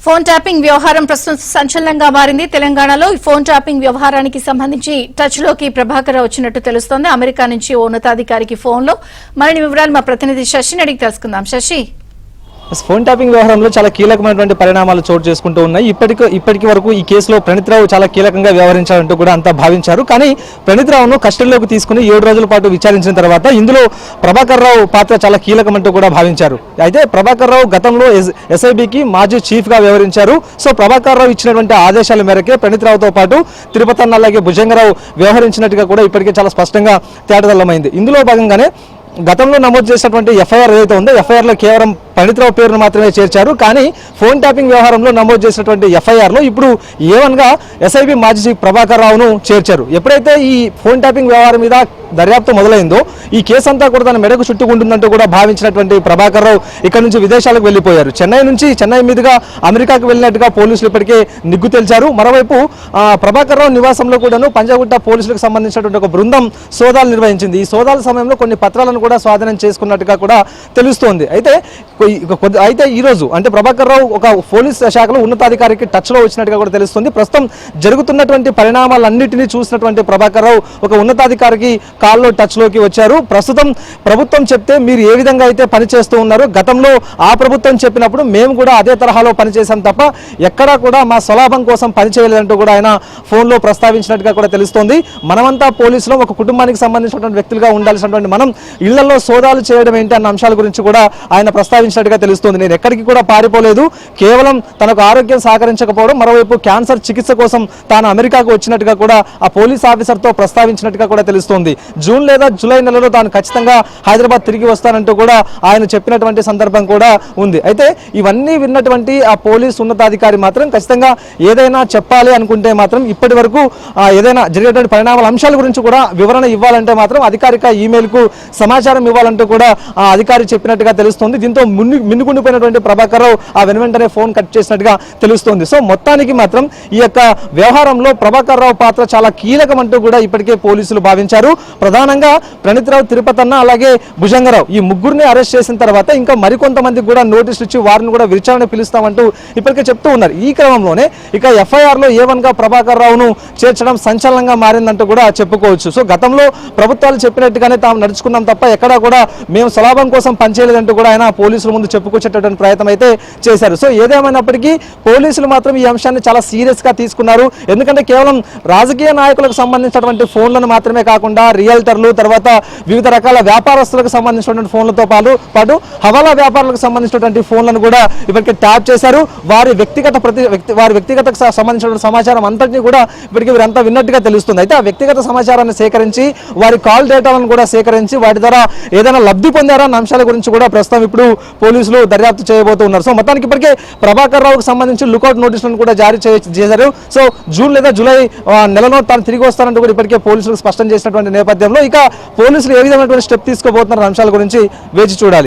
Phone tapping వ్యవహారం ప్రస్తుతం సంచలనంగా మారింది. తెలంగాణలో ఈ ఫోన్ ట్యాపింగ్ వ్యవహారానికి సంబంధించి టచ్ లోకి ప్రభాకర్ వచ్చినట్టు తెలుస్తోంది. అమెరికా నుంచి ఓ ఉన్నతాధికారికి ఫోన్ లో మరిన్ని వివరాలు మా ప్రతినిధి శశిని అడిగి తెలుసుకుందాం. శశి, ఫోన్ ట్యాపింగ్ వ్యవహారంలో చాలా కీలకమైనటువంటి పరిణామాలు చోటు చేసుకుంటూ ఉన్నాయి. ఇప్పటికి వరకు ఈ కేసులో ప్రణీత్ రావు చాలా కీలకంగా వ్యవహరించాలంటూ కూడా అంతా భావించారు. కానీ ప్రణీత్ రావును కస్టడీలోకి తీసుకుని 7 రోజుల పాటు విచారించిన తర్వాత ఇందులో ప్రభాకర్ రావు పాత్ర చాలా కీలకమంటూ కూడా భావించారు. అయితే ప్రభాకర్ రావు గతంలో ఎస్ఐబికి మాజీ చీఫ్ గా వ్యవహరించారు. సో ప్రభాకర్ రావు ఇచ్చినటువంటి ఆదేశాల మేరకే ప్రణీత్ రావుతో పాటు తిరుపతి అన్న అలాగే భుజంగరావు వ్యవహరించినట్టుగా కూడా ఇప్పటికే చాలా స్పష్టంగా తేటతెల్లమైంది. ఇందులో భాగంగానే గతంలో నమోదు చేసినటువంటి ఎఫ్ఐఆర్ ఏదైతే ఉందో ఎఫ్ఐఆర్లో కేవలం ప్రణీత్ రావు పేరును మాత్రమే చేర్చారు. కానీ ఫోన్ ట్యాపింగ్ వ్యవహారంలో నమోదు చేసినటువంటి ఎఫ్ఐఆర్లో ఇప్పుడు ఏవన్గా ఎస్ఐబి మాజీ చీఫ్ ప్రభాకర్ రావును చేర్చారు. ఎప్పుడైతే ఈ ఫోన్ ట్యాపింగ్ వ్యవహారం మీద దర్యాప్తు మొదలైందో ఈ కేసు అంతా కూడా తన మెడకు చుట్టుకుంటుందంటూ కూడా భావించినటువంటి ప్రభాకర్ రావు ఇక్కడ నుంచి విదేశాలకు వెళ్లిపోయారు. చెన్నై మీదుగా అమెరికాకు వెళ్ళినట్టుగా పోలీసులు ఇప్పటికే నిగ్గు తేల్చారు. మరోవైపు ప్రభాకర్ రావు నివాసంలో కూడాను పంజాగుట్ట పోలీసులకు సంబంధించినటువంటి ఒక బృందం సోదాలు నిర్వహించింది. ఈ సోదాల సమయంలో కొన్ని పత్రాలను కూడా స్వాధీనం చేసుకున్నట్టుగా కూడా తెలుస్తోంది. అయితే ఈ రోజు అంటే ప్రభాకర్ రావు ఒక పోలీస్ శాఖలో ఉన్నతాధికారికి టచ్ లో వచ్చినట్టుగా కూడా తెలుస్తుంది. ప్రస్తుతం జరుగుతున్నటువంటి పరిణామాలన్నింటినీ చూసినటువంటి ప్రభాకర్ రావు ఒక ఉన్నతాధికారికి కాల్లో టచ్ లోకి వచ్చారు. ప్రస్తుతం ప్రభుత్వం చెప్తే మీరు ఏ విధంగా అయితే పనిచేస్తూ ఉన్నారు, గతంలో ఆ ప్రభుత్వం చెప్పినప్పుడు మేము కూడా అదే తరహాలో పనిచేసాం తప్ప ఎక్కడా కూడా మా స్వలాభం కోసం పనిచేయలేదంటూ కూడా ఆయన ఫోన్ లో ప్రస్తావించినట్టుగా కూడా తెలుస్తోంది. మనమంతా పోలీసులో ఒక కుటుంబానికి సంబంధించినటువంటి వ్యక్తులుగా ఉండాల్సినటువంటి మనం ఇళ్లలో సోదాలు చేయడం ఏంటి అన్న అంశాల గురించి కూడా ఆయన ప్రస్తావించినట్టుగా తెలుస్తోంది. నేను ఎక్కడికి కూడా పారిపోలేదు, కేవలం తనకు ఆరోగ్యం సహకరించకపోవడం, మరోవైపు క్యాన్సర్ చికిత్స కోసం తాను అమెరికాకు వచ్చినట్టుగా కూడా ఆ పోలీస్ ఆఫీసర్తో ప్రస్తావించినట్టుగా కూడా తెలుస్తోంది. జూన్ లేదా జూలై నెలలో తాను ఖచ్చితంగా హైదరాబాద్ తిరిగి వస్తానంటూ కూడా ఆయన చెప్పినటువంటి సందర్భం కూడా ఉంది. అయితే ఇవన్నీ విన్నటువంటి ఆ పోలీస్ ఉన్నతాధికారి మాత్రం ఖచ్చితంగా ఏదైనా చెప్పాలి అనుకుంటే మాత్రం ఇప్పటి వరకు ఏదైనా జరిగేటువంటి పరిణామాల అంశాల గురించి కూడా వివరణ ఇవ్వాలంటే మాత్రం అధికారిక ఈమెయిల్ కు సమాచారం ఇవ్వాలంటూ కూడా ఆ అధికారి చెప్పినట్టుగా తెలుస్తుంది. దీంతో మిన్నుకుండిపోయినటువంటి ప్రభాకర్ రావు ఆ వెంటనే ఫోన్ కట్ చేసినట్టుగా తెలుస్తోంది. సో మొత్తానికి మాత్రం ఈ యొక్క వ్యవహారంలో ప్రభాకర్ రావు పాత్ర చాలా కీలకమంటూ కూడా ఇప్పటికే పోలీసులు భావించారు. ప్రధానంగా ప్రణీత్ రావు, తిరుపతి అన్న అలాగే భుజంగరావు ఈ ముగ్గురిని అరెస్ట్ చేసిన తర్వాత ఇంకా మరికొంతమందికి కూడా నోటీసులు ఇచ్చి వారిని కూడా విచారణ పిలుస్తామంటూ ఇప్పటికే చెప్తూ ఉన్నారు. ఈ క్రమంలోనే ఇక ఎఫ్ఐఆర్ లో ఏవన్గా ప్రభాకర్ రావును చేర్చడం సంచలనంగా మారిందంటూ కూడా చెప్పుకోవచ్చు. సో గతంలో ప్రభుత్వాలు చెప్పినట్టుగానే తాము నడుచుకున్నాం తప్ప ఎక్కడా కూడా మేము స్వలాభం కోసం పనిచేయలేదంటూ కూడా ఆయన పోలీసుల ముందు చెప్పుకొచ్చేటటువంటి ప్రయత్నం అయితే చేశారు. సో ఏదేమైనప్పటికీ పోలీసులు మాత్రం ఈ అంశాన్ని చాలా సీరియస్ గా తీసుకున్నారు. ఎందుకంటే కేవలం రాజకీయ నాయకులకు సంబంధించినటువంటి ఫోన్లను మాత్రమే కాకుండా రియల్టర్లు, తర్వాత వివిధ రకాల వ్యాపారస్తులకు సంబంధించినటువంటి ఫోన్లతో పాటు హవాలా వ్యాపారులకు సంబంధించినటువంటి ఫోన్లను కూడా ఇప్పటికే ట్యాప్ చేశారు. వారి వ్యక్తిగతకు సంబంధించిన సమాచారం అంతటినీ కూడా ఇప్పటికీ వీరంతా విన్నట్టుగా తెలుస్తుంది. అయితే ఆ వ్యక్తిగత సమాచారాన్ని సేకరించి వారి కాల్ డేటాలను కూడా సేకరించి వాటి ద్వారా ఏదైనా లబ్ధి పొందారా అన్న అంశాల గురించి కూడా ప్రస్తుతం ఇప్పుడు పోలీసులు దర్యాప్తు చేయబోతున్నారు. సో మొత్తానికి ఇప్పటికే ప్రభాకర్ రావుకు సంబంధించి లుకౌట్ నోటీసులను కూడా జారీ చేశారు. సో జూన్ లేదా జూలై నెలలో తాను తిరిగి వస్తానంటూ కూడా ఇప్పటికే పోలీసులు స్పష్టం చేసినటువంటి నేపథ్యంలో ఇక పోలీసులు ఏ విధమైనటువంటి స్టెప్ తీసుకోబోతున్న అంశాల గురించి వేచి చూడాలి.